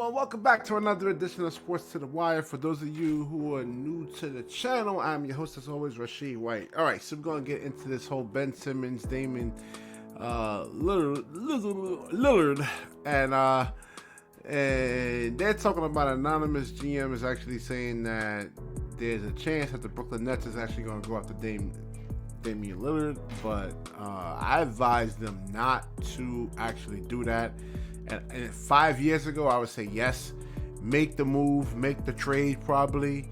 everyone, welcome back to another edition of Sports to the Wire. For those of you who are new to the channel, I'm your host as always, Rashid White. Alright, so we're going to get into this whole Ben Simmons, Damian, Lillard, and they're talking about anonymous GM is actually saying that there's a chance that the Brooklyn Nets is actually going to go after Damian Lillard, but I advise them not to actually do that. And 5 years ago, I would say yes, make the move, make the trade probably.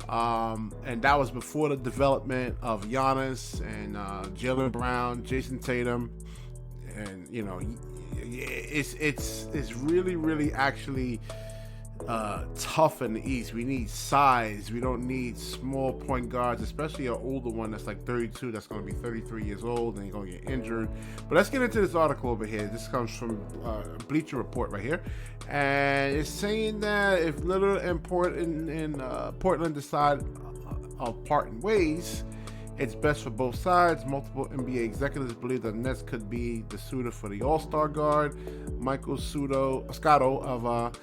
And that was before the development of Giannis and Jaylen Brown, Jason Tatum, and you know, it's really actually tough in the East. We need size. We don't need small point guards, especially an older one that's like 32, that's going to be 33 years old and he's going to get injured. But let's get into this article over here. This comes from Bleacher Report right here. And it's saying that if Lillard and Portland decide of parting ways, it's best for both sides. Multiple NBA executives believe the Nets could be the suitor for the All-Star guard. Michael Scotto of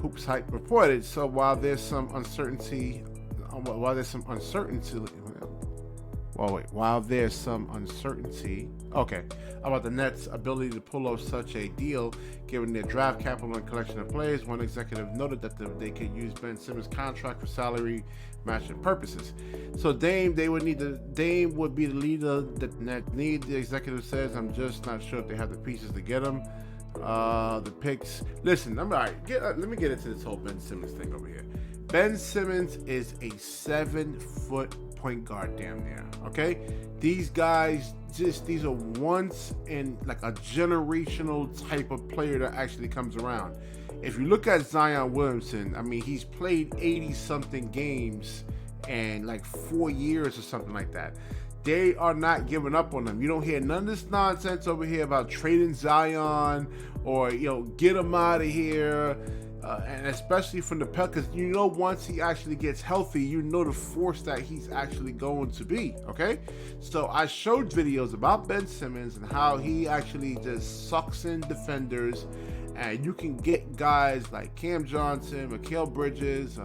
Hoops Hype reported. So while there's some uncertainty about the Nets' ability to pull off such a deal, given their draft capital and collection of players, one executive noted that they could use Ben Simmons' contract for salary matching purposes. So Dame would be the leader that the Nets need. The executive says, "I'm just not sure if they have the pieces to get him." The picks. Listen, let me get into this whole Ben Simmons thing over here. Ben Simmons is a 7-foot point guard, damn near. Okay, these guys these are once in like a generational type of player that actually comes around. If you look at Zion Williamson, I mean, he's played 80-something games in like 4 years or something like that. They are not giving up on him. You don't hear none of this nonsense over here about trading Zion or, get him out of here. And especially from the Pelicans, once he actually gets healthy, the force that he's actually going to be, okay? So I showed videos about Ben Simmons and how he actually just sucks in defenders, and you can get guys like Cam Johnson, Mikal Bridges,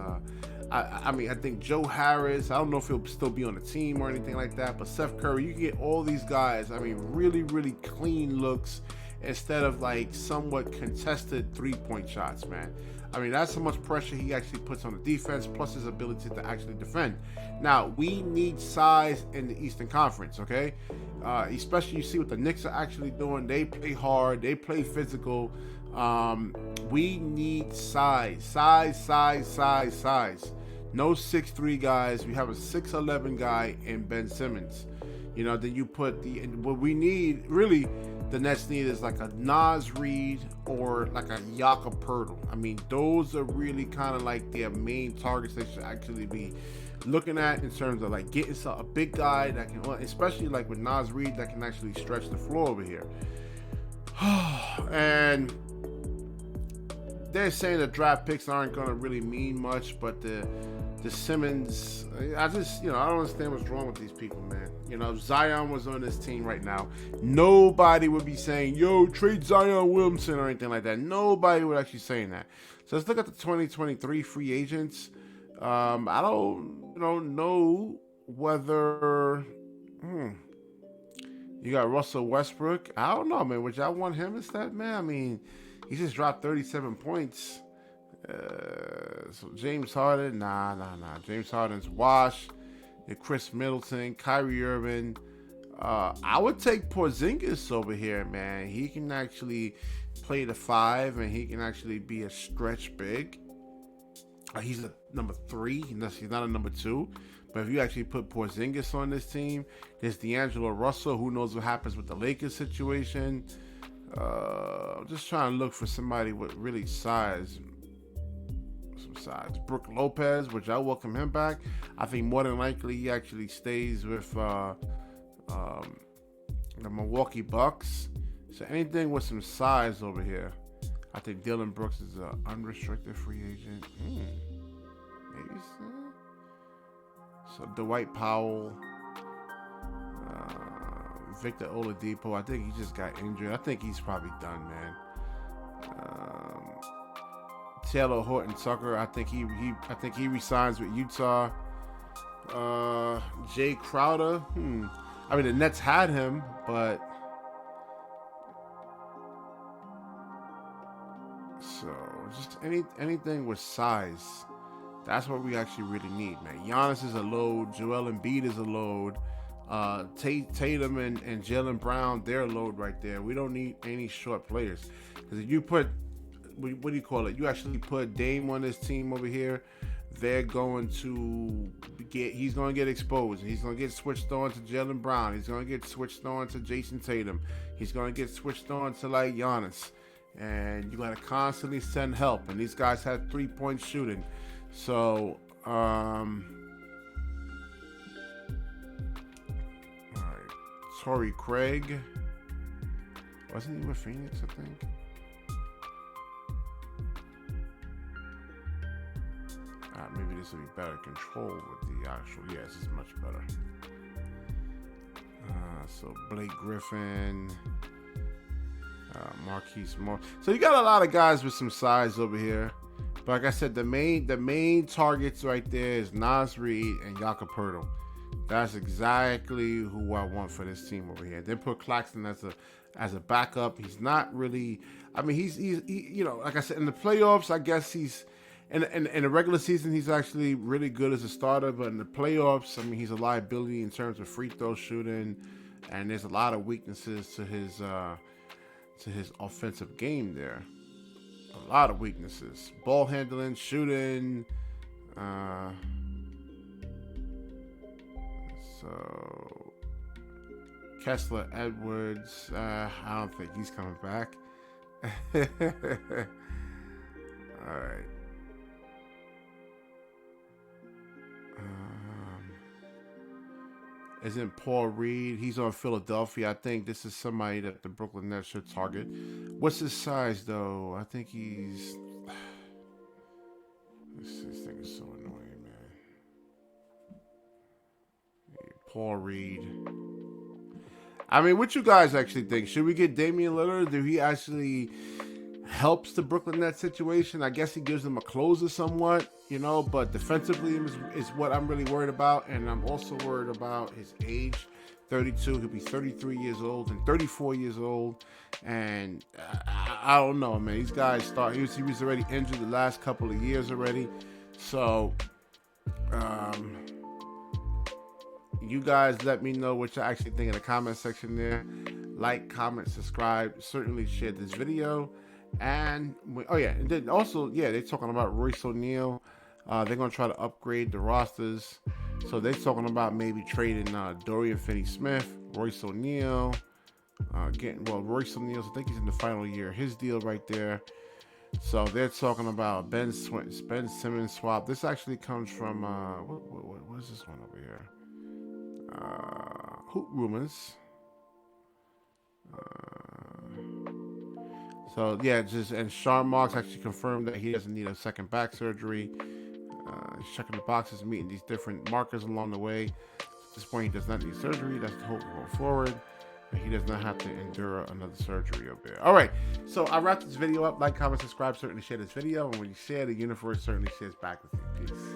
I think Joe Harris, I don't know if he'll still be on the team or anything like that, but Seth Curry, you can get all these guys, really, really clean looks instead of like somewhat contested three-point shots, man. That's how much pressure he actually puts on the defense, plus his ability to actually defend. Now, we need size in the Eastern Conference, okay? Especially you see what the Knicks are actually doing. They play hard. They play physical. We need size. No 6'3" guys. We have a 6'11" guy in Ben Simmons. Then you put what we need, really, the Nets need is like a Nas Reed or like a Jakob Poeltl. Those are really kind of like their main targets they should actually be looking at in terms of like getting a big guy that can, especially like with Nas Reed, that can actually stretch the floor over here. And they're saying the draft picks aren't going to really mean much, but the Simmons, I don't understand what's wrong with these people, man. If Zion was on this team right now, nobody would be saying, yo, trade Zion Williamson or anything like that. Nobody would actually saying that. So let's look at the 2023 free agents. I don't know whether you got Russell Westbrook. I don't know, man. Would y'all want him instead, man? He just dropped 37 points. So James Harden, nah. James Harden's wash. Chris Middleton, Kyrie Irving. I would take Porzingis over here, man. He can actually play the 5, and he can actually be a stretch big. He's a number 3. He's not a number 2. But if you actually put Porzingis on this team, there's D'Angelo Russell. Who knows what happens with the Lakers situation? Just trying to look for somebody with really size. Brook Lopez, which I welcome him back. I think more than likely he actually stays with the Milwaukee Bucks. So anything with some size over here. I think Dylan Brooks is an unrestricted free agent. Maybe so. So Dwight Powell, Victor Oladipo. I think he just got injured. I think he's probably done, man. Taylor Horton Tucker. I think he resigns with Utah. Jay Crowder. I mean, the Nets had him, but so just anything with size. That's what we actually really need, man. Giannis is a load. Joel Embiid is a load. Tatum and Jaylen Brown, they're a load right there. We don't need any short players. Because if you put, what do you call it? You actually put Dame on this team over here, they're going to he's going to get exposed. He's going to get switched on to Jaylen Brown. He's going to get switched on to Jason Tatum. He's going to get switched on to like Giannis. And you got to constantly send help. And these guys have 3-point shooting. So, all right. Torrey Craig. Wasn't he with Phoenix, I think? Maybe this will be better control with the actual. Yes, it's much better. So Blake Griffin, Marquise Moore. So you got a lot of guys with some size over here. But like I said, the main targets right there is Naz Reid and Jakob Poeltl. That's exactly who I want for this team over here. Then put Claxton as a backup. He's not really. I mean, he's you know, like I said, in the playoffs, I guess he's. In the regular season, he's actually really good as a starter, but in the playoffs, I mean, he's a liability in terms of free throw shooting, and there's a lot of weaknesses to his offensive game there. A lot of weaknesses: ball handling, shooting. So Kessler Edwards, I don't think he's coming back. All right. Isn't Paul Reed? He's on Philadelphia. I think this is somebody that the Brooklyn Nets should target. What's his size, though? I think he's... This thing is so annoying, man. Paul Reed. I mean, what you guys actually think? Should we get Damian Lillard? Do he actually helps the Brooklyn Nets situation? I guess he gives them a closer somewhat, you know, but defensively is what I'm really worried about. And I'm also worried about his age. 32, he'll be 33 years old and 34 years old. And I don't know, man. These guys he was already injured the last couple of years already. So, you guys let me know what you actually think in the comment section there. Like, comment, subscribe. Certainly share this video. And and then also, they're talking about Royce O'Neal. They're gonna try to upgrade the rosters, so they're talking about maybe trading Dorian Finney-Smith, Royce O'Neal, Royce O'Neal. I think he's in the final year of his deal right there. So they're talking about Ben Simmons swap. This actually comes from what is this one over here? Hoop Rumors. So and Sean Marks actually confirmed that he doesn't need a second back surgery. He's checking the boxes, meeting these different markers along the way. At this point, he does not need surgery. That's the hope going forward. And he does not have to endure another surgery up there. All right, so I wrap this video up. Like, comment, subscribe, certainly share this video. And when you share, the universe certainly shares back with you. Peace.